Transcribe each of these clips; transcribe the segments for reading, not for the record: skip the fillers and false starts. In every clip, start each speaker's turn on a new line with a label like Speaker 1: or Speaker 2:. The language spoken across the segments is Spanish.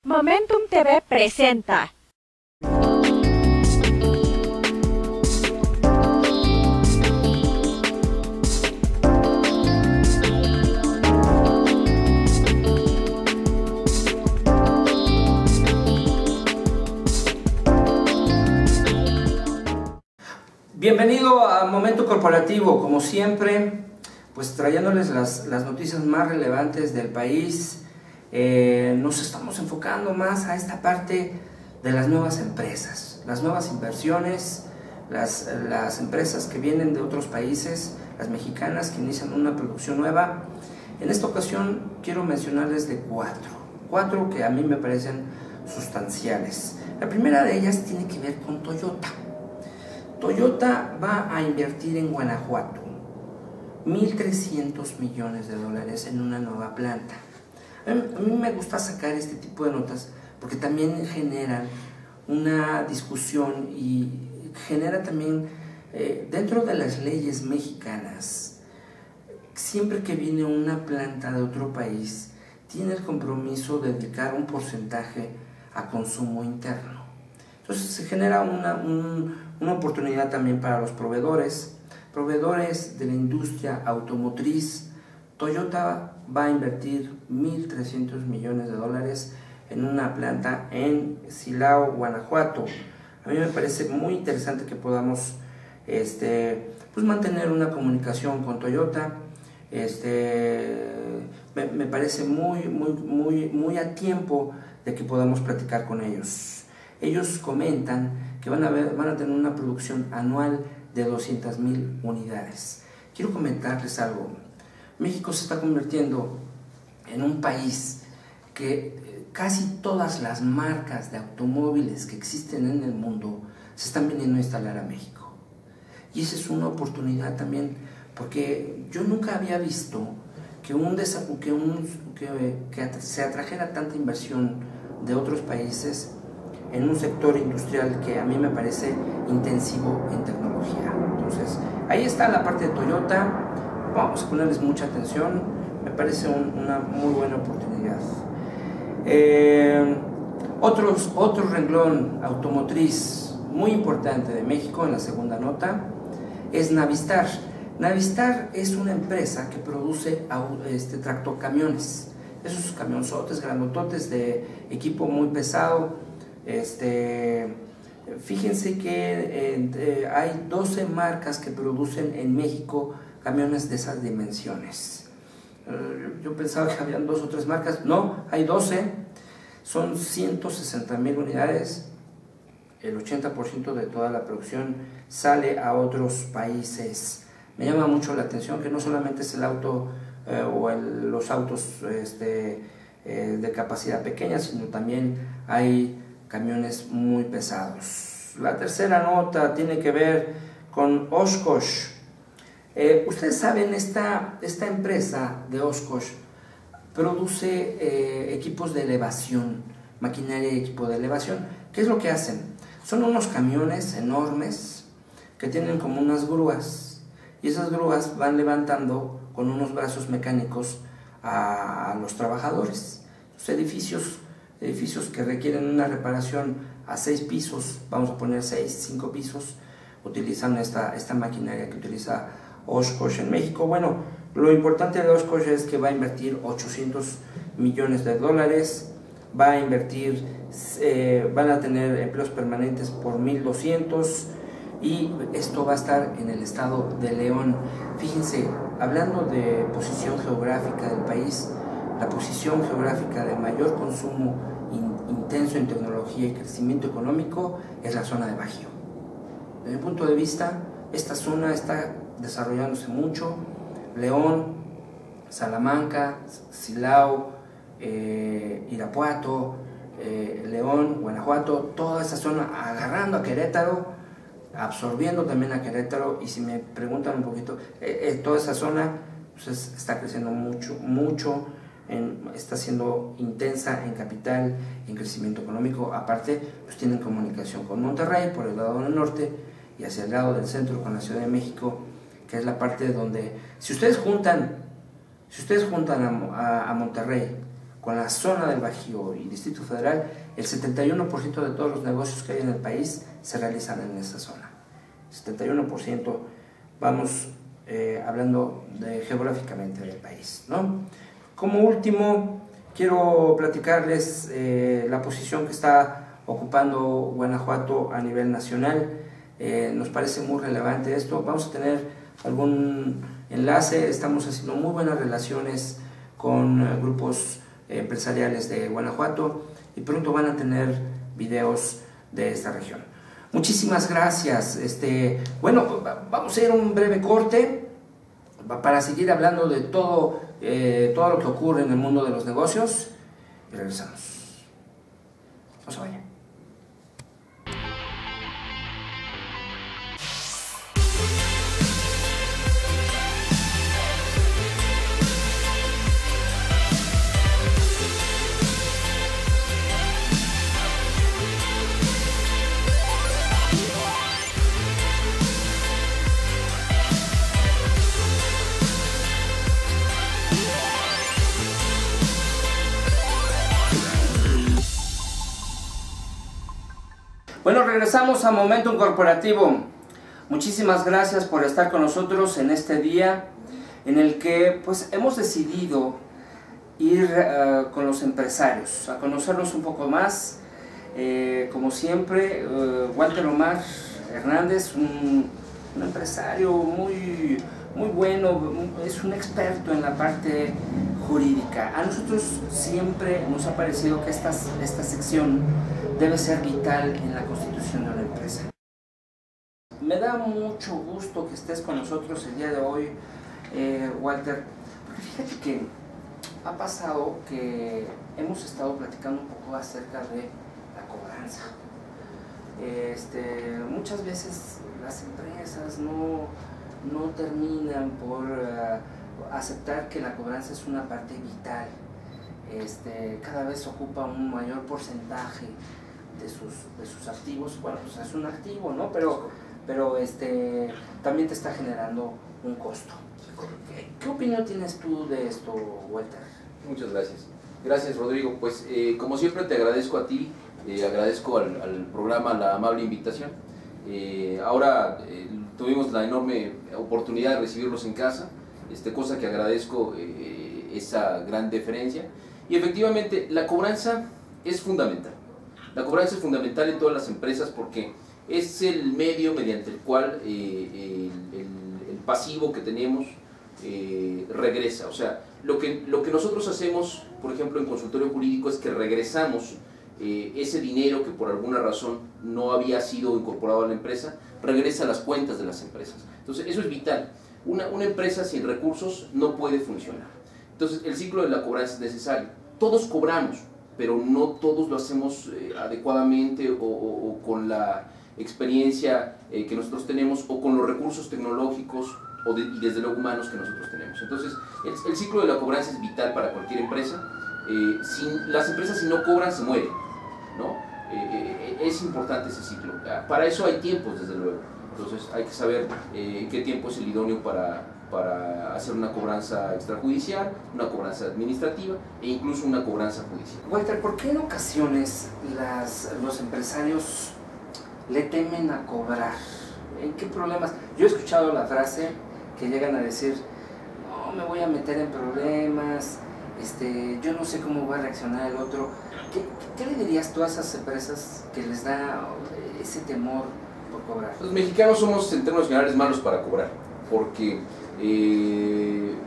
Speaker 1: Momentum TV presenta.
Speaker 2: Bienvenido a Momento Corporativo, como siempre, pues trayéndoles las noticias más relevantes del país. Nos estamos enfocando más a esta parte de las nuevas empresas, las nuevas inversiones, las empresas que vienen de otros países, las mexicanas que inician una producción nueva. En esta ocasión quiero mencionarles de cuatro que a mí me parecen sustanciales. La primera de ellas tiene que ver con Toyota. Toyota va a invertir en Guanajuato 1.300 millones de dólares en una nueva planta. A mí me gusta sacar este tipo de notas porque también generan una discusión y genera también dentro de las leyes mexicanas, siempre que viene una planta de otro país, tiene el compromiso de dedicar un porcentaje a consumo interno. Entonces se genera una oportunidad también para los proveedores de la industria automotriz. Toyota va a invertir 1.300 millones de dólares en una planta en Silao, Guanajuato. A mí me parece muy interesante que podamos pues mantener una comunicación con Toyota. Me parece muy a tiempo de que podamos platicar con ellos. Ellos comentan que van a tener una producción anual de 200,000 unidades. Quiero comentarles algo. México se está convirtiendo en un país que casi todas las marcas de automóviles que existen en el mundo se están viniendo a instalar a México. Y esa es una oportunidad también, porque yo nunca había visto que se atrajera tanta inversión de otros países en un sector industrial que a mí me parece intensivo en tecnología. Entonces, ahí está la parte de Toyota. Vamos a ponerles mucha atención, me parece una muy buena oportunidad. Otro renglón automotriz muy importante de México en la segunda nota es Navistar. Navistar es una empresa que produce tractocamiones, esos camionzotes grandototes de equipo muy pesado. Fíjense que hay 12 marcas que producen en México camiones de esas dimensiones. Yo pensaba que habían 2 o 3 marcas, no, hay 12, son 160,000 unidades, el 80% de toda la producción sale a otros países. Me llama mucho la atención que no solamente es el auto los autos de capacidad pequeña, sino también hay camiones muy pesados. La tercera nota tiene que ver con Oshkosh. Ustedes saben, esta empresa de Oshkosh produce equipos de elevación, maquinaria y equipo de elevación. ¿Qué es lo que hacen? Son unos camiones enormes que tienen como unas grúas, y esas grúas van levantando con unos brazos mecánicos a los trabajadores. Los edificios que requieren una reparación a 6 pisos, vamos a poner 5 pisos, utilizan esta maquinaria que utiliza Oshkosh en México. Bueno, lo importante de Oshkosh es que va a invertir 800 millones de dólares, van a tener empleos permanentes por 1.200, y esto va a estar en el estado de León. Fíjense, hablando de posición geográfica del país, la posición geográfica de mayor consumo intenso en tecnología y crecimiento económico es la zona de Bajío. Desde mi punto de vista, esta zona está desarrollándose mucho. León, Salamanca, Silao, Irapuato, León, Guanajuato, toda esa zona agarrando a Querétaro, absorbiendo también a Querétaro. Y si me preguntan un poquito, toda esa zona pues está creciendo mucho, está siendo intensa en capital, en crecimiento económico. Aparte, pues tienen comunicación con Monterrey por el lado del norte y hacia el lado del centro con la Ciudad de México, que es la parte donde, si ustedes juntan a Monterrey con la zona del Bajío y Distrito Federal, el 71% de todos los negocios que hay en el país se realizan en esa zona. 71%, vamos hablando geográficamente del país, ¿no? Como último, quiero platicarles la posición que está ocupando Guanajuato a nivel nacional. Nos parece muy relevante esto. Vamos a tener algún enlace, estamos haciendo muy buenas relaciones con grupos empresariales de Guanajuato y pronto van a tener videos de esta región. Muchísimas gracias. Bueno, vamos a ir a un breve corte para seguir hablando de todo lo que ocurre en el mundo de los negocios y regresamos. No se vayan. Bueno, regresamos a Momentum Corporativo. Muchísimas gracias por estar con nosotros en este día en el que pues hemos decidido ir con los empresarios, a conocerlos un poco más. Como siempre, Walter Omar Hernández, un empresario muy bueno, es un experto en la parte jurídica. A nosotros siempre nos ha parecido que esta sección debe ser vital en la constitución de una empresa. Me da mucho gusto que estés con nosotros el día de hoy, Walter, porque fíjate que ha pasado que hemos estado platicando un poco acerca de la cobranza. Muchas veces las empresas no terminan por aceptar que la cobranza es una parte vital. Cada vez ocupa un mayor porcentaje de sus activos. Bueno, pues es un activo, ¿no? Pero también te está generando un costo. ¿Qué opinión tienes tú de esto, Walter?
Speaker 3: Muchas gracias. Gracias, Rodrigo. Pues como siempre te agradezco a ti, agradezco al programa la amable invitación. Ahora tuvimos la enorme oportunidad de recibirlos en casa, cosa que agradezco esa gran deferencia. Y efectivamente la cobranza es fundamental. La cobranza es fundamental en todas las empresas porque es el medio mediante el cual el pasivo que tenemos regresa. O sea, lo que nosotros hacemos, por ejemplo, en consultorio jurídico es que regresamos ese dinero que por alguna razón no había sido incorporado a la empresa, regresa a las cuentas de las empresas. Entonces, eso es vital. Una empresa sin recursos no puede funcionar. Entonces, el ciclo de la cobranza es necesario. Todos cobramos, pero no todos lo hacemos adecuadamente o con la experiencia que nosotros tenemos o con los recursos tecnológicos y desde luego humanos que nosotros tenemos. Entonces, el ciclo de la cobranza es vital para cualquier empresa. Las empresas si no cobran se mueren, ¿no? Es importante ese ciclo. Para eso hay tiempos, desde luego. Entonces hay que saber qué tiempo es el idóneo para hacer una cobranza extrajudicial, una cobranza administrativa e incluso una cobranza judicial.
Speaker 2: Walter, ¿por qué en ocasiones los empresarios le temen a cobrar? ¿En qué problemas? Yo he escuchado la frase que llegan a decir, no, me voy a meter en problemas, yo no sé cómo va a reaccionar el otro. ¿Qué le dirías tú a esas empresas que les da ese temor por cobrar?
Speaker 3: Los mexicanos somos en términos generales malos para cobrar, porque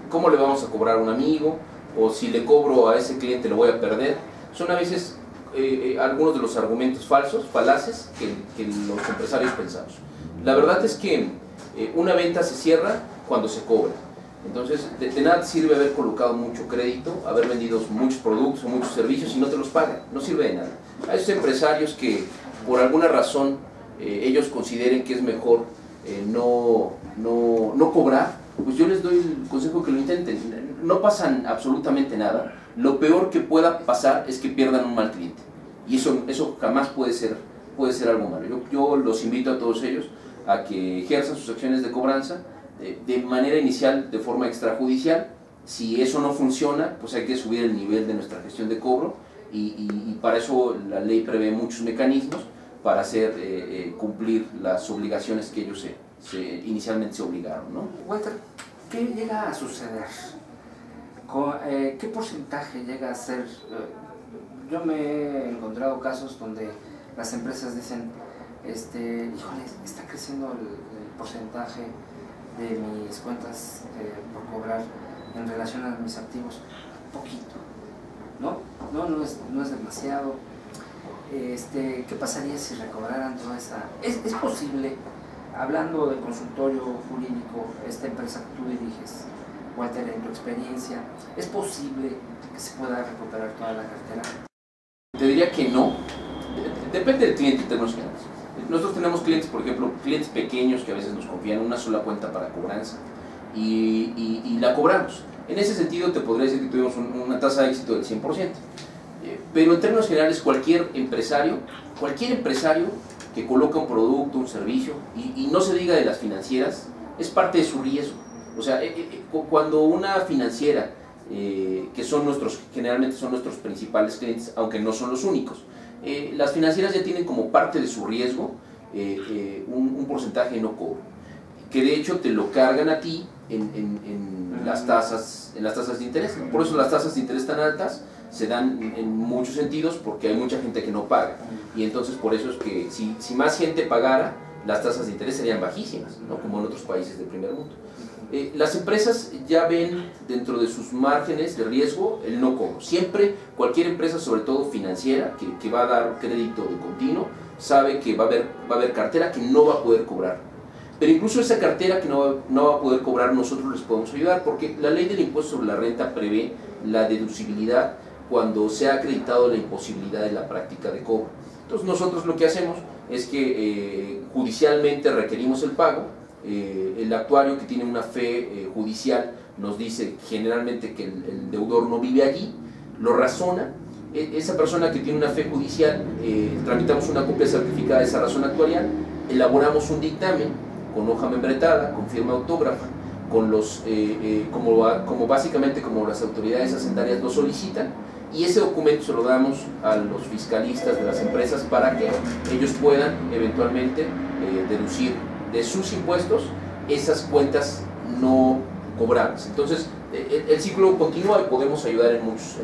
Speaker 3: ¿cómo le vamos a cobrar a un amigo? O si le cobro a ese cliente lo voy a perder. Son a veces algunos de los argumentos falaces que los empresarios pensamos. La verdad es que una venta se cierra cuando se cobra. Entonces, de nada sirve haber colocado mucho crédito, haber vendido muchos productos o muchos servicios y no te los pagan. No sirve de nada. A esos empresarios que por alguna razón ellos consideren que es mejor no cobrar, pues yo les doy el consejo que lo intenten. No pasan absolutamente nada. Lo peor que pueda pasar es que pierdan un mal cliente. Y eso jamás puede ser algo malo. Yo los invito a todos ellos a que ejerzan sus acciones de cobranza de manera inicial de forma extrajudicial Si eso no funciona, pues hay que subir el nivel de nuestra gestión de cobro y para eso la ley prevé muchos mecanismos para hacer cumplir las obligaciones que ellos inicialmente se obligaron, ¿no?
Speaker 2: Walter, ¿qué llega a suceder? ¿Qué porcentaje llega a ser? Yo me he encontrado casos donde las empresas dicen, híjole, está creciendo el porcentaje de mis cuentas por cobrar en relación a mis activos, poquito, ¿no? No es demasiado. ¿Qué pasaría si recobraran toda esa? ¿Es posible, hablando de consultorio jurídico, esta empresa que tú diriges, Walter, en tu experiencia, es posible que se pueda recuperar toda la cartera?
Speaker 3: Te diría que no, depende del cliente en términos generales. Nosotros tenemos clientes, por ejemplo, clientes pequeños que a veces nos confían una sola cuenta para cobranza y la cobramos. En ese sentido te podría decir que tuvimos una tasa de éxito del 100%. Pero en términos generales cualquier empresario que coloca un producto, un servicio, y no se diga de las financieras, es parte de su riesgo. O sea, cuando una financiera, que generalmente son nuestros principales clientes, aunque no son los únicos, las financieras ya tienen como parte de su riesgo un porcentaje de no cobro, que de hecho te lo cargan a ti en las tasas de interés. Por eso las tasas de interés tan altas se dan en muchos sentidos, porque hay mucha gente que no paga, y entonces por eso es que si más gente pagara, las tasas de interés serían bajísimas, ¿no? Como en otros países del primer mundo. Las empresas ya ven dentro de sus márgenes de riesgo el no cobro. Siempre, cualquier empresa, sobre todo financiera, que va a dar crédito de continuo, sabe que va a haber cartera que no va a poder cobrar. Pero incluso esa cartera que no va a poder cobrar, nosotros les podemos ayudar, porque la ley del impuesto sobre la renta prevé la deducibilidad cuando se ha acreditado la imposibilidad de la práctica de cobro. Entonces nosotros lo que hacemos es que judicialmente requerimos el pago. El actuario que tiene una fe judicial nos dice generalmente que el deudor no vive allí, lo razona. Esa persona que tiene una fe judicial, tramitamos una copia certificada de esa razón actuarial, elaboramos un dictamen con hoja membretada, con firma autógrafa, con básicamente como las autoridades hacendarias lo solicitan, y ese documento se lo damos a los fiscalistas de las empresas para que ellos puedan eventualmente deducir de sus impuestos esas cuentas no cobradas. Entonces el ciclo continúa y podemos ayudar en muchos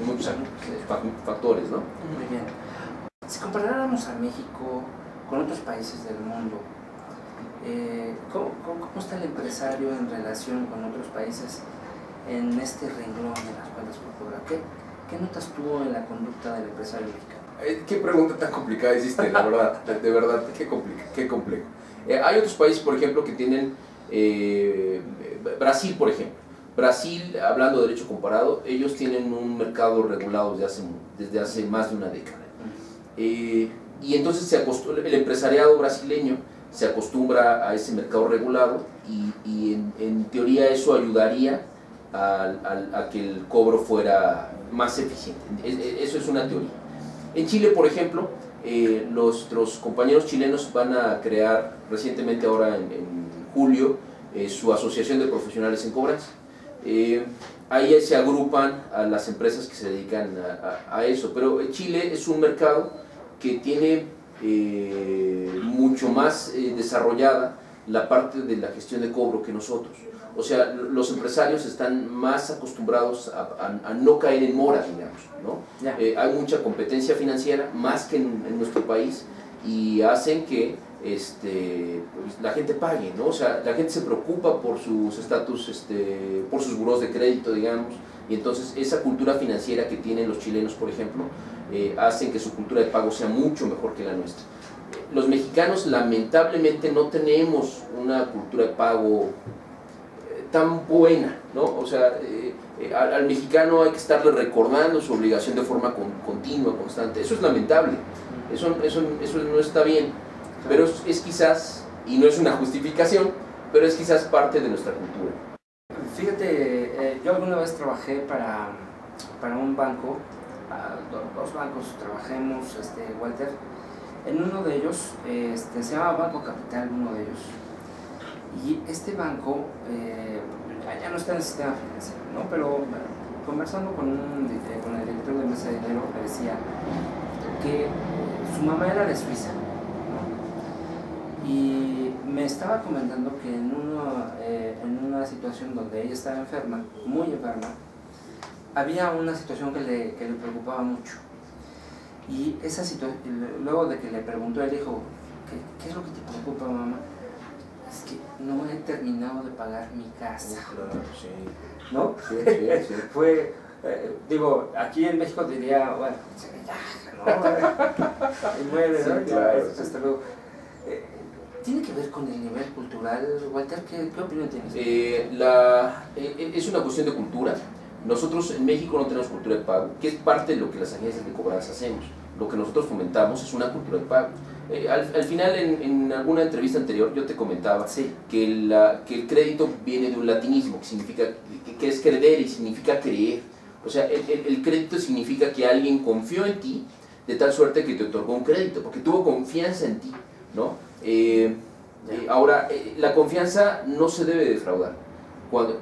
Speaker 3: factores, ¿no?
Speaker 2: Muy bien. Si comparáramos a México con otros países del mundo, ¿cómo está el empresario en relación con otros países en este renglón de las cuentas por cobrar? ¿Qué notas tú en la conducta del empresario mexicano?
Speaker 3: Qué pregunta tan complicada hiciste, la verdad, de verdad, qué complejo. Hay otros países, por ejemplo, que tienen, Brasil, por ejemplo. Brasil, hablando de derecho comparado, ellos tienen un mercado regulado desde hace más de una década. Y entonces el empresariado brasileño se acostumbra a ese mercado regulado y en teoría eso ayudaría a que el cobro fuera más eficiente. Eso es una teoría. En Chile, por ejemplo, nuestros compañeros chilenos van a crear recientemente, ahora en julio, su asociación de profesionales en cobranza. Ahí se agrupan a las empresas que se dedican a eso, pero Chile es un mercado que tiene mucho más desarrollada la parte de la gestión de cobro que nosotros. O sea, los empresarios están más acostumbrados a no caer en mora, digamos, ¿no? Hay mucha competencia financiera, más que en nuestro país, y hacen que pues, la gente pague, ¿no? O sea, la gente se preocupa por sus estatus, por sus burós de crédito, digamos, y entonces esa cultura financiera que tienen los chilenos, por ejemplo, hacen que su cultura de pago sea mucho mejor que la nuestra. Los mexicanos, lamentablemente, no tenemos una cultura de pago tan buena, ¿no? O sea, al mexicano hay que estarle recordando su obligación de forma continua, constante. Eso es lamentable, eso no está bien, pero es quizás, y no es una justificación, pero es quizás parte de nuestra cultura.
Speaker 2: Fíjate, yo alguna vez trabajé para un banco, dos bancos trabajemos, Walter. En uno de ellos, se llama Banco Capital, uno de ellos. Y este banco, ya no está en el sistema financiero, ¿no? Pero conversando con el director de Mesa de Dinero, me decía que su mamá era de Suiza, ¿no? Y me estaba comentando que en una situación donde ella estaba enferma, muy enferma, había una situación que le preocupaba mucho. Y esa situación, luego de que le preguntó, él dijo, ¿qué es lo que te preocupa, mamá? Es que no he terminado de pagar mi casa.
Speaker 3: Claro, sí.
Speaker 2: ¿No?
Speaker 3: Sí, sí, sí.
Speaker 2: Fue, digo, aquí en México diría, bueno, ya, ¿no? Y muere, ¿no?
Speaker 3: Claro.
Speaker 2: Hasta luego. ¿Tiene que ver con el nivel cultural, Walter? ¿Qué opinión tienes?
Speaker 3: Es una cuestión de cultura. Nosotros en México no tenemos cultura de pago, que es parte de lo que las agencias de cobranza hacemos. Lo que nosotros fomentamos es una cultura de pago. Al final, en alguna entrevista anterior, yo te comentaba
Speaker 2: sí.
Speaker 3: que el crédito viene de un latinismo, que significa que es credere y significa creer. O sea, el crédito significa que alguien confió en ti de tal suerte que te otorgó un crédito, porque tuvo confianza en ti, ¿no? Ahora, la confianza no se debe defraudar.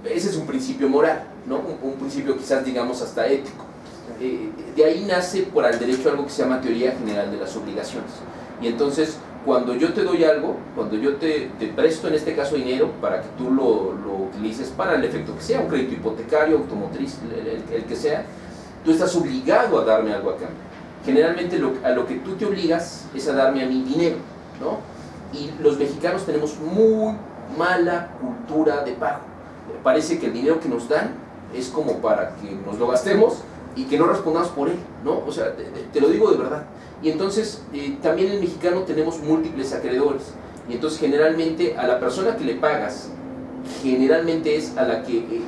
Speaker 3: Ese es un principio moral, ¿no? Un principio quizás digamos hasta ético. De ahí nace por el derecho algo que se llama teoría general de las obligaciones. Y entonces, cuando yo te doy algo, cuando yo te presto en este caso dinero para que tú lo utilices para el efecto que sea, un crédito hipotecario, automotriz, el que sea, tú estás obligado a darme algo a cambio. Generalmente a lo que tú te obligas es a darme a mí dinero, ¿no? Y los mexicanos tenemos muy mala cultura de pago. Parece que el dinero que nos dan es como para que nos lo gastemos y que no respondamos por él, ¿no? O sea, te lo digo de verdad. Y entonces, también el mexicano tenemos múltiples acreedores. Y entonces, generalmente, a la persona que le pagas, generalmente es a la que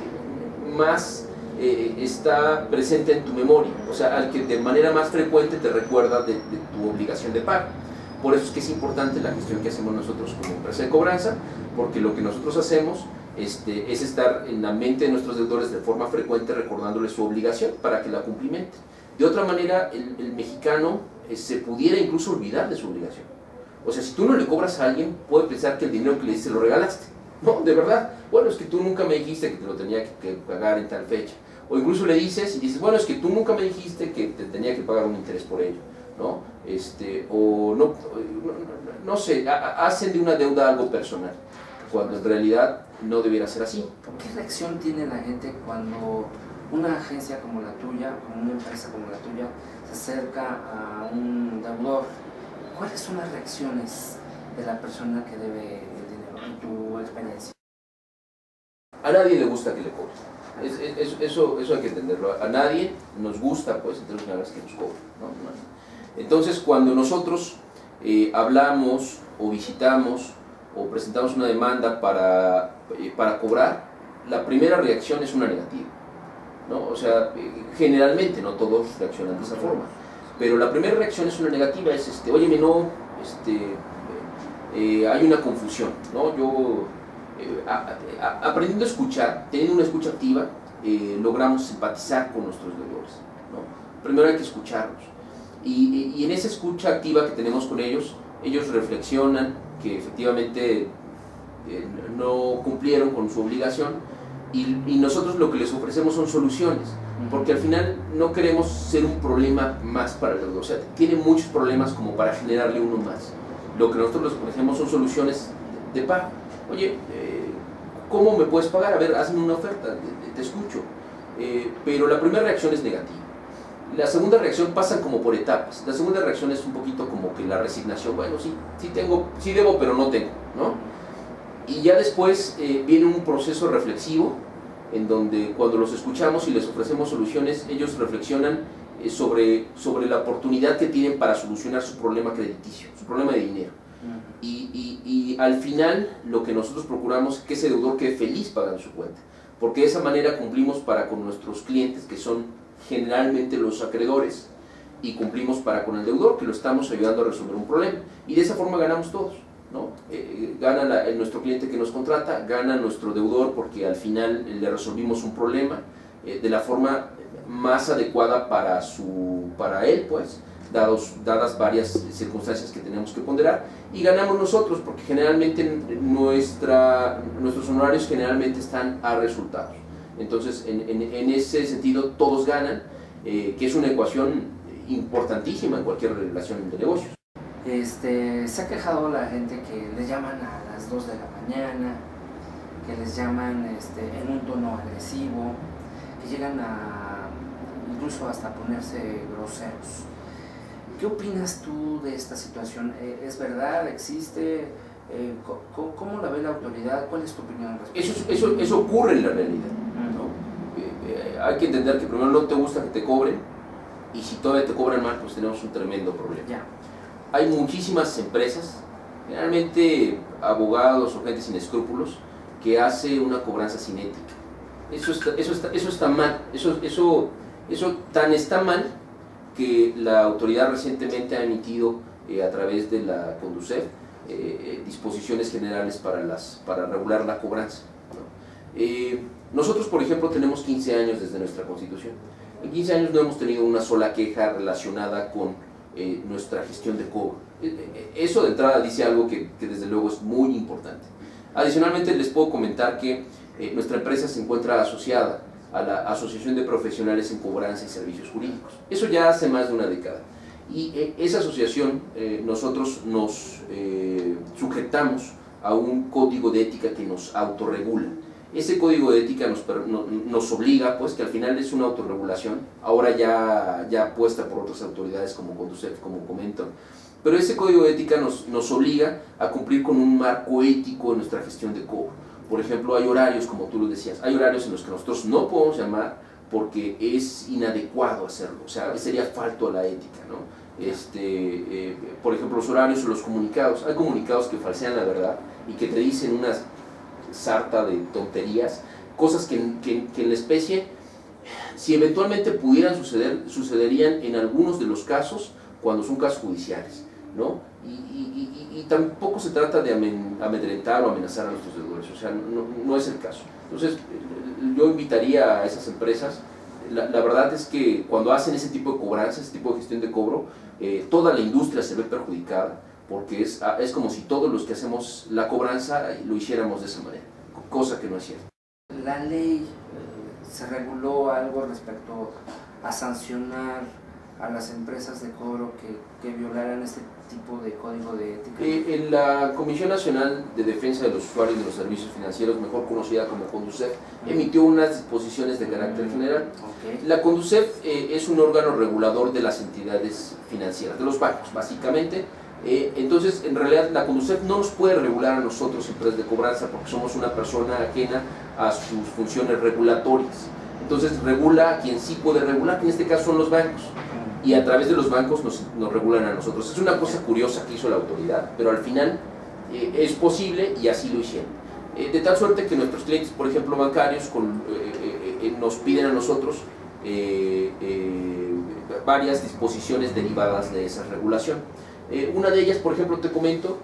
Speaker 3: más está presente en tu memoria. O sea, al que de manera más frecuente te recuerda de tu obligación de pago. Por eso es que es importante la gestión que hacemos nosotros como empresa de cobranza, porque lo que nosotros hacemos es estar en la mente de nuestros deudores de forma frecuente recordándoles su obligación para que la cumplimenten. De otra manera, el mexicano se pudiera incluso olvidar de su obligación. O sea, si tú no le cobras a alguien, puede pensar que el dinero que le diste lo regalaste. No, de verdad. Bueno, es que tú nunca me dijiste que te lo tenía que pagar en tal fecha. O incluso le dices y dices, bueno, es que tú nunca me dijiste que te tenía que pagar un interés por ello, ¿no? O no sé, hacen de una deuda algo personal, cuando en realidad no debiera ser así.
Speaker 2: ¿Qué reacción tiene la gente cuando una agencia como la tuya, como una empresa como la tuya, se acerca a un deudor? ¿Cuáles son las reacciones de la persona que debe el dinero, en tu experiencia?
Speaker 3: A nadie le gusta que le cobren. Eso hay que entenderlo. A nadie nos gusta, pues, entre los que nos cobren, ¿no? Entonces, cuando nosotros hablamos o visitamos o presentamos una demanda para cobrar, la primera reacción es una negativa, ¿no? O sea, generalmente, no todos reaccionan de esa forma, pero la primera reacción es una negativa, es, óyeme, no, hay una confusión, ¿no? Yo, aprendiendo a escuchar, teniendo una escucha activa, logramos empatizar con nuestros deudores, ¿no? Primero hay que escucharlos, y en esa escucha activa que tenemos con ellos reflexionan que efectivamente no cumplieron con su obligación, y nosotros lo que les ofrecemos son soluciones, porque al final no queremos ser un problema más para el deudor. O sea, tiene muchos problemas como para generarle uno más. Lo que nosotros les ofrecemos son soluciones de pago. Oye, ¿cómo me puedes pagar? A ver, hazme una oferta, te escucho. Pero la primera reacción es negativa. La segunda reacción pasan como por etapas. La segunda reacción es un poquito como que la resignación. Bueno, sí debo, pero no tengo, ¿no? Y ya después viene un proceso reflexivo en donde cuando los escuchamos y les ofrecemos soluciones, ellos reflexionan sobre la oportunidad que tienen para solucionar su problema crediticio, su problema de dinero. Y al final lo que nosotros procuramos es que ese deudor quede feliz pagando su cuenta, porque de esa manera cumplimos para con nuestros clientes, que son generalmente los acreedores, y cumplimos para con el deudor, que lo estamos ayudando a resolver un problema, y de esa forma ganamos todos, ¿no? Gana nuestro cliente que nos contrata, gana nuestro deudor porque al final le resolvimos un problema de la forma más adecuada para él, pues, dadas varias circunstancias que tenemos que ponderar, y ganamos nosotros, porque generalmente nuestros honorarios generalmente están a resultados. Entonces, en ese sentido, todos ganan, que es una ecuación importantísima en cualquier relación de negocios.
Speaker 2: Se ha quejado la gente que les llaman a las 2 de la mañana, que les llaman en un tono agresivo, que llegan a incluso hasta ponerse groseros. ¿Qué opinas tú de esta situación? ¿Es verdad? ¿Existe? ¿Cómo la ve la autoridad? ¿Cuál es tu opinión al respecto?
Speaker 3: Eso ocurre en la realidad, ¿no? Hay que entender que primero no te gusta que te cobren, y si todavía te cobran mal, pues tenemos un tremendo problema.
Speaker 2: Ya.
Speaker 3: Hay muchísimas empresas, generalmente abogados o gente sin escrúpulos, que hace una cobranza sin ética. Eso está mal. Eso tan está mal que la autoridad recientemente ha emitido a través de la Conducef disposiciones generales para regular la cobranza, ¿no? Nosotros, por ejemplo, tenemos 15 años desde nuestra Constitución. En 15 años no hemos tenido una sola queja relacionada con nuestra gestión de cobro. Eso de entrada dice algo que desde luego es muy importante. Adicionalmente les puedo comentar que nuestra empresa se encuentra asociada a la Asociación de Profesionales en Cobranza y Servicios Jurídicos. Eso ya hace más de una década. Y esa asociación, nosotros nos sujetamos a un código de ética que nos autorregula. Ese código de ética nos obliga, pues, que al final es una autorregulación, ahora ya puesta por otras autoridades como Conducef, como comento, pero ese código de ética nos obliga a cumplir con un marco ético en nuestra gestión de cobro. Por ejemplo, hay horarios, como tú lo decías, hay horarios en los que nosotros no podemos llamar porque es inadecuado hacerlo, o sea, sería falto a la ética, ¿no? Por ejemplo, los horarios o los comunicados. Hay comunicados que falsean la verdad y que te dicen una sarta de tonterías, cosas que en la especie, si eventualmente pudieran suceder, sucederían en algunos de los casos cuando son casos judiciales, ¿no? Y tampoco se trata de amedrentar o amenazar a nuestros deudores, o sea, no es el caso. Entonces, yo invitaría a esas empresas. La verdad es que cuando hacen ese tipo de cobranza, ese tipo de gestión de cobro, toda la industria se ve perjudicada, porque es como si todos los que hacemos la cobranza lo hiciéramos de esa manera, cosa que no es cierto.
Speaker 2: ¿La ley se reguló algo respecto a sancionar a las empresas de cobro que violaran este tipo de código de ética?
Speaker 3: En la Comisión Nacional de Defensa de los Usuarios de los Servicios Financieros, mejor conocida como Conducef, emitió unas disposiciones de carácter general.
Speaker 2: Okay.
Speaker 3: La Conducef es un órgano regulador de las entidades financieras, de los bancos, básicamente. Entonces, en realidad, la Conducef no nos puede regular a nosotros, empresas de cobranza, porque somos una persona ajena a sus funciones regulatorias. Entonces, regula a quien sí puede regular, que en este caso son los bancos. Y a través de los bancos nos regulan a nosotros. Es una cosa curiosa que hizo la autoridad, pero al final es posible y así lo hicieron. De tal suerte que nuestros clientes, por ejemplo bancarios, nos piden a nosotros varias disposiciones derivadas de esa regulación. Una de ellas, por ejemplo, te comento,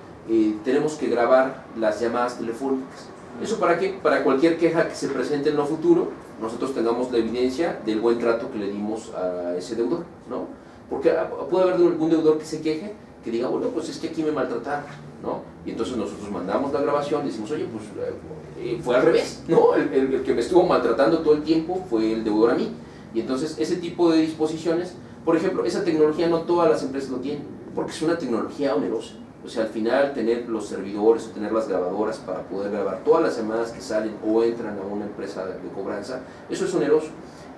Speaker 3: tenemos que grabar las llamadas telefónicas. ¿Eso para qué? Para cualquier queja que se presente en lo futuro, nosotros tengamos la evidencia del buen trato que le dimos a ese deudor, ¿no? Porque puede haber algún deudor que se queje, que diga, bueno, pues es que aquí me maltrataron, ¿no? Y entonces nosotros mandamos la grabación y decimos, oye, pues fue al revés, ¿no? El que me estuvo maltratando todo el tiempo fue el deudor a mí. Y entonces ese tipo de disposiciones, por ejemplo, esa tecnología no todas las empresas lo tienen, porque es una tecnología onerosa. O sea, al final tener los servidores o tener las grabadoras para poder grabar todas las llamadas que salen o entran a una empresa de cobranza, eso es oneroso.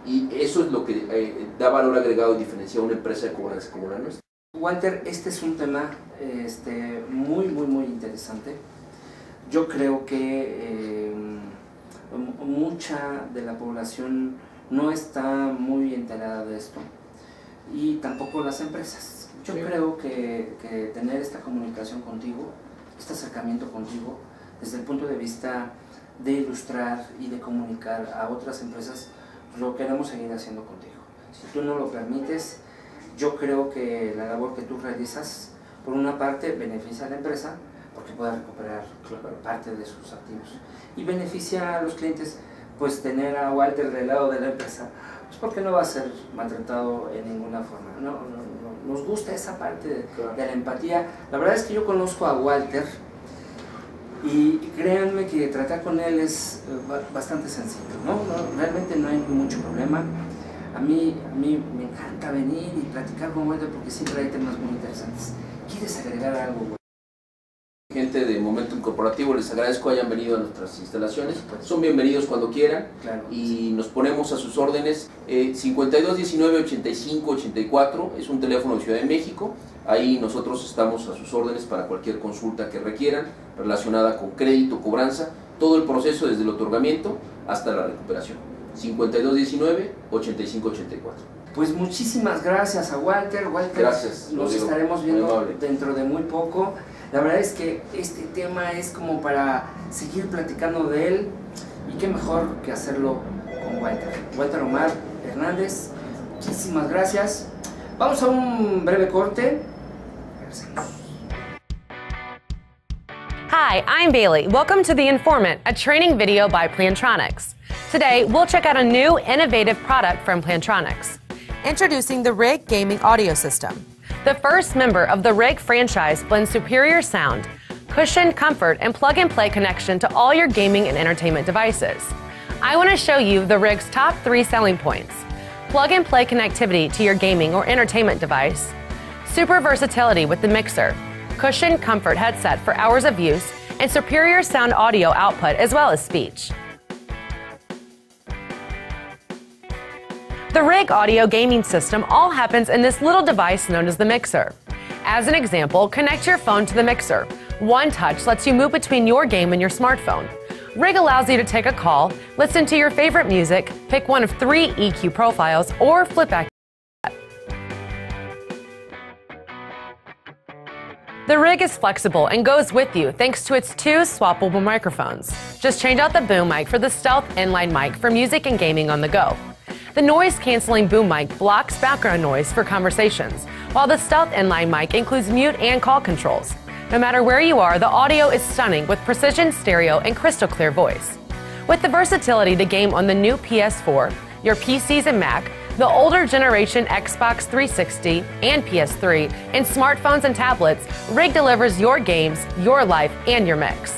Speaker 3: Y eso es lo que da valor agregado y diferencia a una empresa de cobranza como la nuestra.
Speaker 2: Walter, este es un tema muy interesante. Yo creo que mucha de la población no está muy enterada de esto, y tampoco las empresas. Yo creo que tener esta comunicación contigo, este acercamiento contigo, desde el punto de vista de ilustrar y de comunicar a otras empresas, lo queremos seguir haciendo contigo. Si tú no lo permites, yo creo que la labor que tú realizas, por una parte, beneficia a la empresa, porque puede recuperar parte de sus activos, y beneficia a los clientes, pues tener a Walter del lado de la empresa, pues porque no va a ser maltratado en ninguna forma. nos gusta esa parte de la empatía. La verdad es que yo conozco a Walter y créanme que tratar con él es bastante sencillo, realmente no hay mucho problema. A mí me encanta venir y platicar con Walter porque siempre hay temas muy interesantes. ¿Quieres agregar algo, Walter?
Speaker 3: Gente de Momentum Corporativo, les agradezco hayan venido a nuestras instalaciones, son bienvenidos cuando quieran, claro, y nos ponemos a sus órdenes. 5219-8584 es un teléfono de Ciudad de México, ahí nosotros estamos a sus órdenes para cualquier consulta que requieran relacionada con crédito, cobranza, todo el proceso desde el otorgamiento hasta la recuperación. 5219-8584.
Speaker 2: Pues muchísimas gracias a Walter.
Speaker 3: Gracias,
Speaker 2: nos estaremos viendo dentro de muy poco. La verdad es que este tema es como para seguir platicando de él, y qué mejor que hacerlo con Walter Omar Hernández. Muchísimas gracias. Vamos a un breve corte. Regresamos.
Speaker 4: Hi, I'm Bailey. Welcome to The Informant, a training video by Plantronics. Today, we'll check out a new, innovative product from Plantronics. Introducing the RIG Gaming Audio System. The first member of the RIG franchise blends superior sound, cushion, comfort, and plug-and-play connection to all your gaming and entertainment devices. I want to show you the RIG's top 3 selling points. Plug-and-play connectivity to your gaming or entertainment device, super versatility with the mixer, cushion comfort headset for hours of use, and superior sound audio output as well as speech. The RIG audio gaming system all happens in this little device known as the mixer. As an example, connect your phone to the mixer. One touch lets you move between your game and your smartphone. RIG allows you to take a call, listen to your favorite music, pick one of 3 EQ profiles, or flip back. The RIG is flexible and goes with you thanks to its 2 swappable microphones. Just change out the boom mic for the Stealth inline mic for music and gaming on the go. The noise-canceling boom mic blocks background noise for conversations, while the Stealth inline mic includes mute and call controls. No matter where you are, the audio is stunning with precision stereo and crystal clear voice. With the versatility to game on the new PS4, your PCs and Mac, the older generation Xbox 360 and PS3, and smartphones and tablets, RIG delivers your games, your life, and your mix.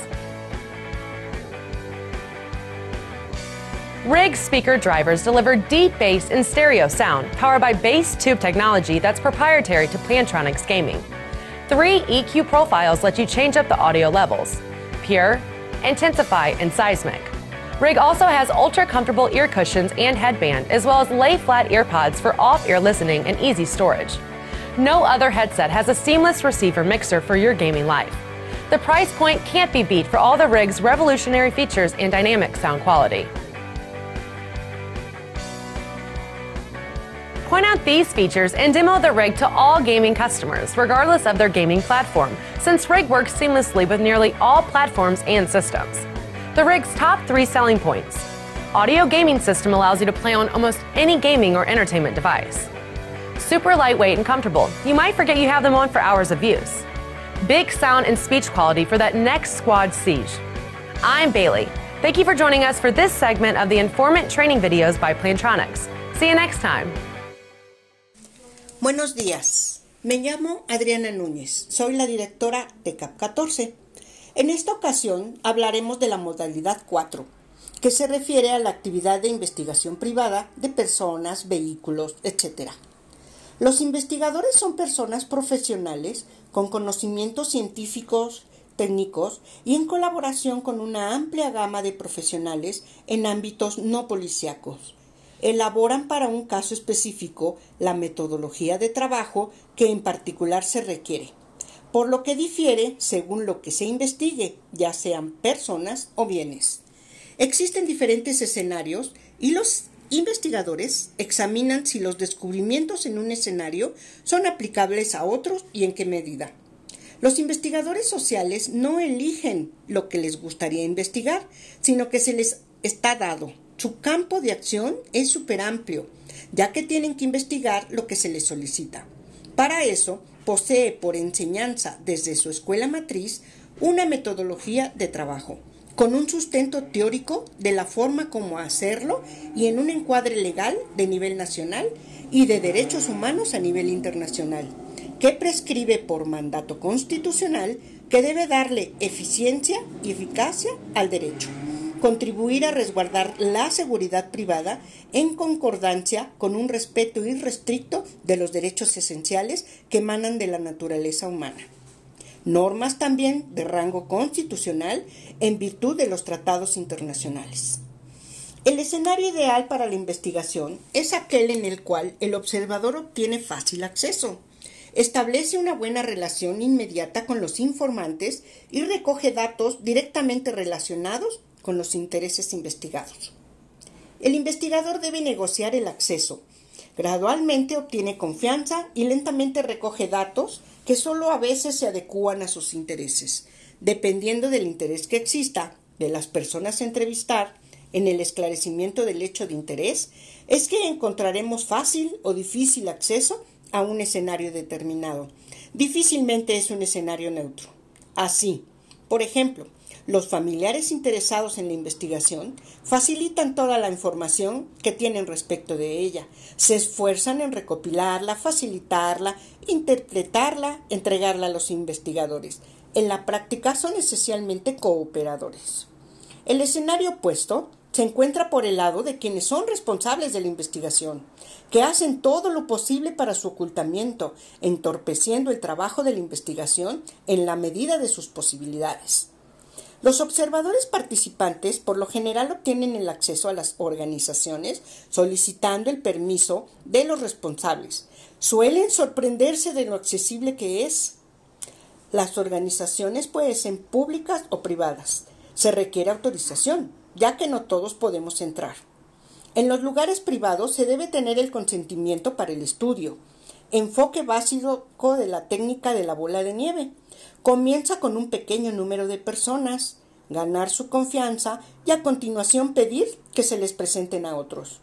Speaker 4: RIG speaker drivers deliver deep bass and stereo sound powered by bass tube technology that's proprietary to Plantronics Gaming. 3 EQ profiles let you change up the audio levels: pure, intensify, and seismic. RIG also has ultra-comfortable ear cushions and headband, as well as lay-flat earpods for off-ear listening and easy storage. No other headset has a seamless receiver mixer for your gaming life. The price point can't be beat for all the RIG's revolutionary features and dynamic sound quality. Point out these features and demo the RIG to all gaming customers, regardless of their gaming platform, since RIG works seamlessly with nearly all platforms and systems. The RIG's top 3 selling points. Audio gaming system allows you to play on almost any gaming or entertainment device. Super lightweight and comfortable. You might forget you have them on for hours of use. Big sound and speech quality for that next squad siege. I'm Bailey. Thank you for joining us for this segment of the Informant training videos by Plantronics. See you next time.
Speaker 5: Buenos días, me llamo Adriana Núñez, soy la directora de CAP 14. En esta ocasión hablaremos de la modalidad 4, que se refiere a la actividad de investigación privada de personas, vehículos, etc. Los investigadores son personas profesionales con conocimientos científicos, técnicos y en colaboración con una amplia gama de profesionales en ámbitos no policíacos. Elaboran para un caso específico la metodología de trabajo que en particular se requiere, por lo que difiere según lo que se investigue, ya sean personas o bienes. Existen diferentes escenarios y los investigadores examinan si los descubrimientos en un escenario son aplicables a otros y en qué medida. Los investigadores sociales no eligen lo que les gustaría investigar, sino que se les está dado. Su campo de acción es súper amplio, ya que tienen que investigar lo que se les solicita. Para eso, posee por enseñanza desde su escuela matriz una metodología de trabajo, con un sustento teórico de la forma como hacerlo y en un encuadre legal de nivel nacional y de derechos humanos a nivel internacional. que prescribe por mandato constitucional que debe darle eficiencia y eficacia al derecho, contribuir a resguardar la seguridad privada en concordancia con un respeto irrestricto de los derechos esenciales que emanan de la naturaleza humana. Normas también de rango constitucional en virtud de los tratados internacionales. El escenario ideal para la investigación es aquel en el cual el observador obtiene fácil acceso, establece una buena relación inmediata con los informantes y recoge datos directamente relacionados con los intereses investigados. El investigador debe negociar el acceso. Gradualmente obtiene confianza y lentamente recoge datos que solo a veces se adecúan a sus intereses, dependiendo del interés que exista de las personas a entrevistar. En el esclarecimiento del hecho de interés es que encontraremos fácil o difícil acceso a un escenario determinado. Difícilmente es un escenario neutro. Así, por ejemplo, los familiares interesados en la investigación facilitan toda la información que tienen respecto de ella, se esfuerzan en recopilarla, facilitarla, interpretarla, entregarla a los investigadores. En la práctica son esencialmente cooperadores. El escenario opuesto se encuentra por el lado de quienes son responsables de la investigación, que hacen todo lo posible para su ocultamiento, entorpeciendo el trabajo de la investigación en la medida de sus posibilidades. Los observadores participantes por lo general obtienen el acceso a las organizaciones solicitando el permiso de los responsables. Suelen sorprenderse de lo accesible que es. Las organizaciones pueden ser públicas o privadas. Se requiere autorización, ya que no todos podemos entrar. En los lugares privados se debe tener el consentimiento para el estudio. Enfoque básico de la técnica de la bola de nieve. Comienza con un pequeño número de personas, ganar su confianza y a continuación pedir que se les presenten a otros.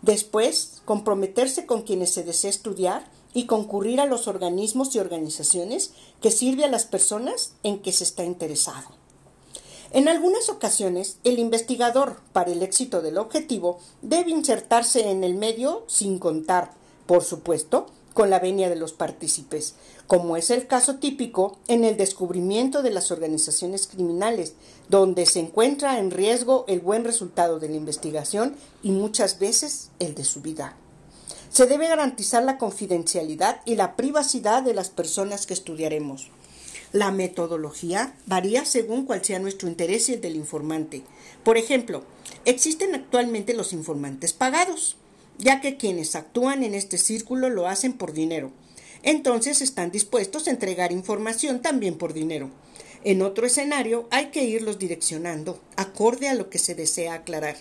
Speaker 5: Después, comprometerse con quienes se desea estudiar y concurrir a los organismos y organizaciones que sirve a las personas en que se está interesado. En algunas ocasiones, el investigador, para el éxito del objetivo, debe insertarse en el medio sin contar, por supuesto, con la venia de los partícipes, como es el caso típico en el descubrimiento de las organizaciones criminales, donde se encuentra en riesgo el buen resultado de la investigación y muchas veces el de su vida. Se debe garantizar la confidencialidad y la privacidad de las personas que estudiaremos. La metodología varía según cuál sea nuestro interés y el del informante. Por ejemplo, existen actualmente los informantes pagados, ya que quienes actúan en este círculo lo hacen por dinero. Entonces están dispuestos a entregar información también por dinero. En otro escenario hay que irlos direccionando, acorde a lo que se desea aclarar.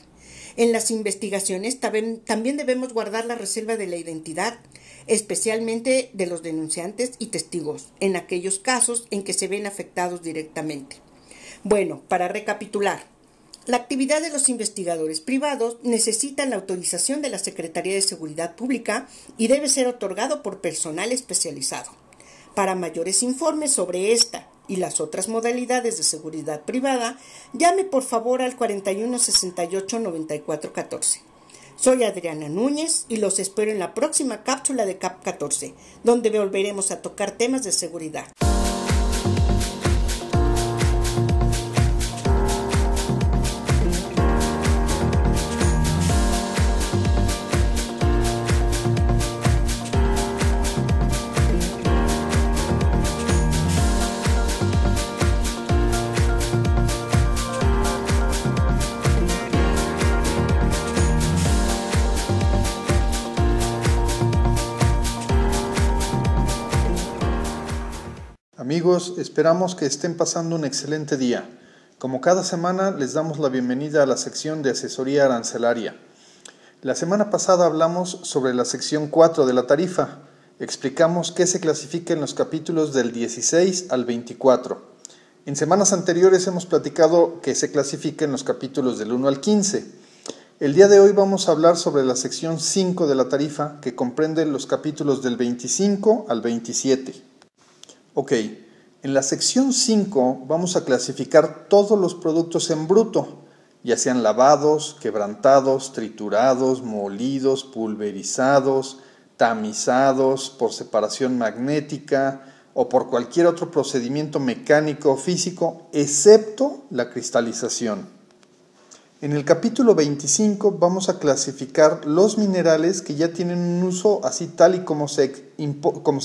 Speaker 5: En las investigaciones también debemos guardar la reserva de la identidad, especialmente de los denunciantes y testigos, en aquellos casos en que se ven afectados directamente. Bueno, para recapitular, la actividad de los investigadores privados necesita la autorización de la Secretaría de Seguridad Pública y debe ser otorgado por personal especializado. Para mayores informes sobre esta y las otras modalidades de seguridad privada, llame por favor al 41 68 94 14. Soy Adriana Núñez y los espero en la próxima cápsula de CAP 14, donde volveremos a tocar temas de seguridad.
Speaker 6: Amigos, esperamos que estén pasando un excelente día. Como cada semana, les damos la bienvenida a la sección de asesoría arancelaria. La semana pasada hablamos sobre la sección 4 de la tarifa. Explicamos qué se clasifica en los capítulos del 16 al 24. En semanas anteriores hemos platicado que se clasifica en los capítulos del 1 al 15. El día de hoy vamos a hablar sobre la sección 5 de la tarifa, que comprende los capítulos del 25 al 27. Ok, en la sección 5 vamos a clasificar todos los productos en bruto, ya sean lavados, quebrantados, triturados, molidos, pulverizados, tamizados por separación magnética o por cualquier otro procedimiento mecánico o físico, excepto la cristalización. En el capítulo 25 vamos a clasificar los minerales que ya tienen un uso así tal y como se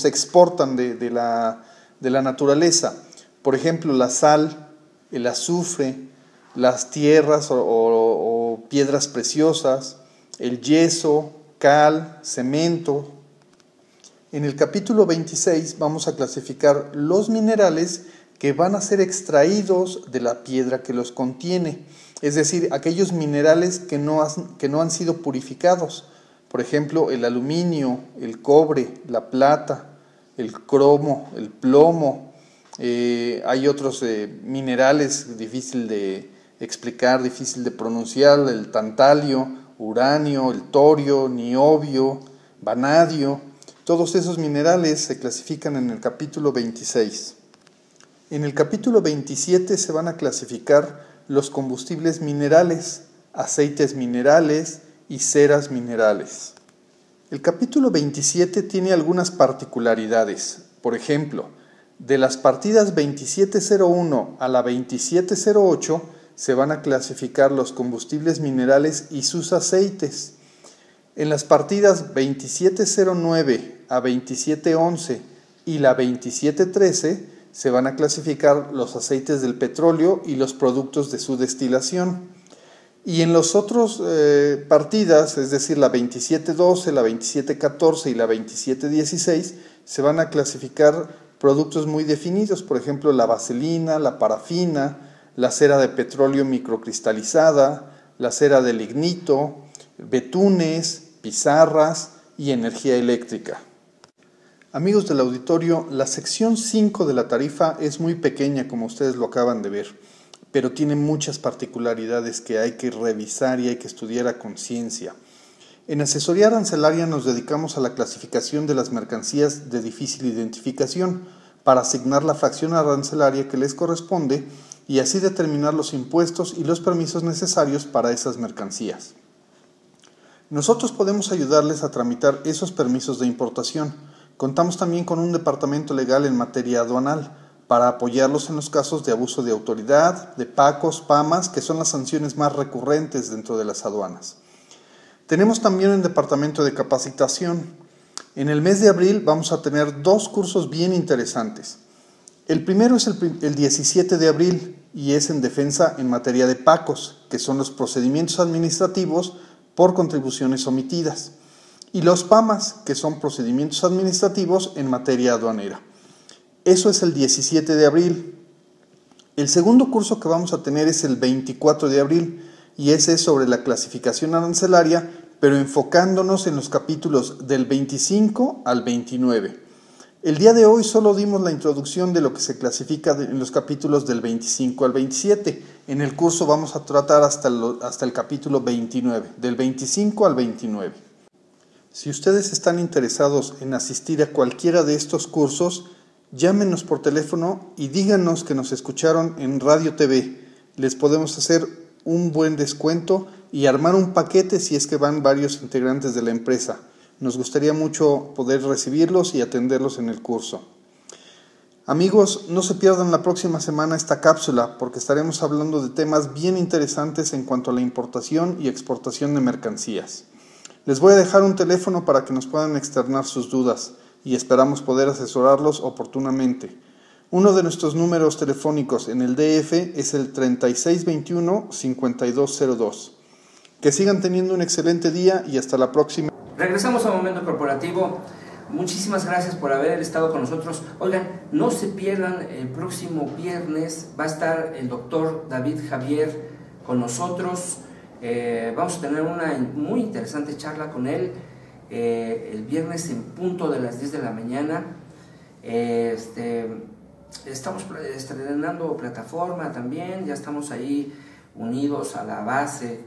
Speaker 6: exportan de la naturaleza. Por ejemplo, la sal, el azufre, las tierras o piedras preciosas, el yeso, cal, cemento. En el capítulo 26 vamos a clasificar los minerales que van a ser extraídos de la piedra que los contiene. Es decir, aquellos minerales que no han sido purificados. Por ejemplo, el aluminio, el cobre, la plata, el cromo, el plomo. Hay otros minerales difícil de explicar, difícil de pronunciar, el tantalio, uranio, el torio, niobio, vanadio. Todos esos minerales se clasifican en el capítulo 26. En el capítulo 27 se van a clasificar los combustibles minerales, aceites minerales y ceras minerales. El capítulo 27 tiene algunas particularidades. Por ejemplo, de las partidas 2701 a la 2708 se van a clasificar los combustibles minerales y sus aceites. En las partidas 2709 a 2711 y la 2713 se van a clasificar los aceites del petróleo y los productos de su destilación. Y en las otras partidas, es decir, la 2712, la 2714 y la 2716, se van a clasificar productos muy definidos, por ejemplo, la vaselina, la parafina, la cera de petróleo microcristalizada, la cera de lignito, betunes, pizarras y energía eléctrica. Amigos del auditorio, la sección 5 de la tarifa es muy pequeña, como ustedes lo acaban de ver, pero tiene muchas particularidades que hay que revisar y hay que estudiar a conciencia. En Asesoría Arancelaria nos dedicamos a la clasificación de las mercancías de difícil identificación para asignar la fracción arancelaria que les corresponde y así determinar los impuestos y los permisos necesarios para esas mercancías. Nosotros podemos ayudarles a tramitar esos permisos de importación. Contamos también con un departamento legal en materia aduanal para apoyarlos en los casos de abuso de autoridad, de PACOS, PAMAS, que son las sanciones más recurrentes dentro de las aduanas. Tenemos también un departamento de capacitación. En el mes de abril vamos a tener 2 cursos bien interesantes. El primero es el 17 de abril y es en defensa en materia de PACOS, que son los procedimientos administrativos por contribuciones omitidas, y los PAMAS, que son procedimientos administrativos en materia aduanera. Eso es el 17 de abril. El segundo curso que vamos a tener es el 24 de abril y ese es sobre la clasificación arancelaria, pero enfocándonos en los capítulos del 25 al 29. El día de hoy solo dimos la introducción de lo que se clasifica en los capítulos del 25 al 27. En el curso vamos a tratar hasta el capítulo 29, del 25 al 29. Si ustedes están interesados en asistir a cualquiera de estos cursos, llámenos por teléfono y díganos que nos escucharon en Radio TV. Les podemos hacer un buen descuento y armar un paquete si es que van varios integrantes de la empresa. Nos gustaría mucho poder recibirlos y atenderlos en el curso. Amigos, no se pierdan la próxima semana esta cápsula porque estaremos hablando de temas bien interesantes en cuanto a la importación y exportación de mercancías. Les voy a dejar un teléfono para que nos puedan externar sus dudas y esperamos poder asesorarlos oportunamente. Uno de nuestros números telefónicos en el DF es el 3621-5202. Que sigan teniendo un excelente día y hasta la próxima.
Speaker 2: Regresamos a Momento Corporativo. Muchísimas gracias por haber estado con nosotros. Oigan, no se pierdan, el próximo viernes va a estar el doctor David Javier con nosotros. Vamos a tener una muy interesante charla con él el viernes en punto de las 10 de la mañana. Estamos estrenando plataforma también, ya estamos ahí unidos a la base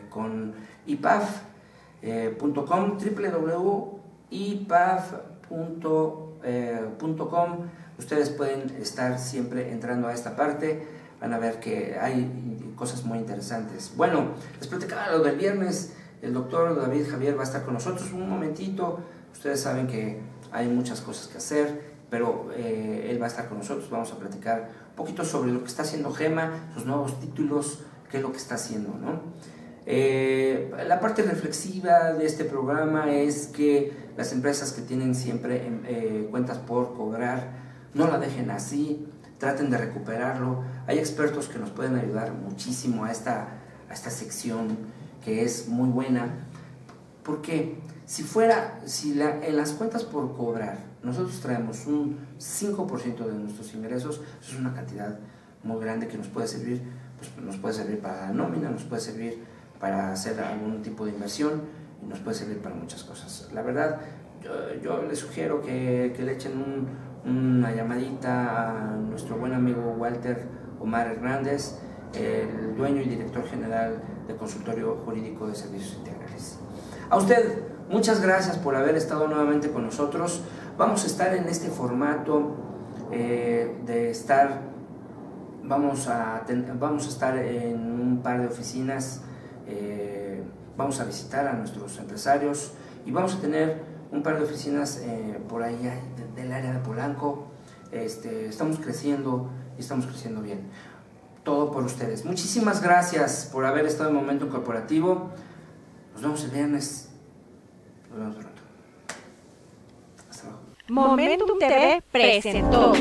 Speaker 2: con ipaf.com, www.ipaf.com. Ustedes pueden estar siempre entrando a esta parte, van a ver que hay cosas muy interesantes. Bueno, les platicaba lo del viernes, el doctor David Javier va a estar con nosotros un momentito, Ustedes saben que hay muchas cosas que hacer, pero él va a estar con nosotros. Vamos a platicar un poquito sobre lo que está haciendo Gema, sus nuevos títulos, qué es lo que está haciendo, ¿no? La parte reflexiva de este programa es que las empresas que tienen siempre cuentas por cobrar, no la dejen así, traten de recuperarlo. Hay expertos que nos pueden ayudar muchísimo a esta sección, que es muy buena, porque en las cuentas por cobrar nosotros traemos un 5% de nuestros ingresos, eso es una cantidad muy grande que nos puede servir, pues nos puede servir para la nómina, nos puede servir para hacer algún tipo de inversión y nos puede servir para muchas cosas. La verdad, yo les sugiero que le echen una llamadita a nuestro buen amigo Walter Omar Hernández, el dueño y director general del Consultorio Jurídico de Servicios Integrales. A usted, muchas gracias por haber estado nuevamente con nosotros. Vamos a estar en este formato vamos a estar en un par de oficinas, vamos a visitar a nuestros empresarios y vamos a tener un par de oficinas por ahí del área de Polanco. Estamos creciendo y estamos creciendo bien. Todo por ustedes. Muchísimas gracias por haber estado en Momentum Corporativo. Nos vemos el viernes. Nos vemos pronto. Hasta luego.
Speaker 1: Momentum TV presentó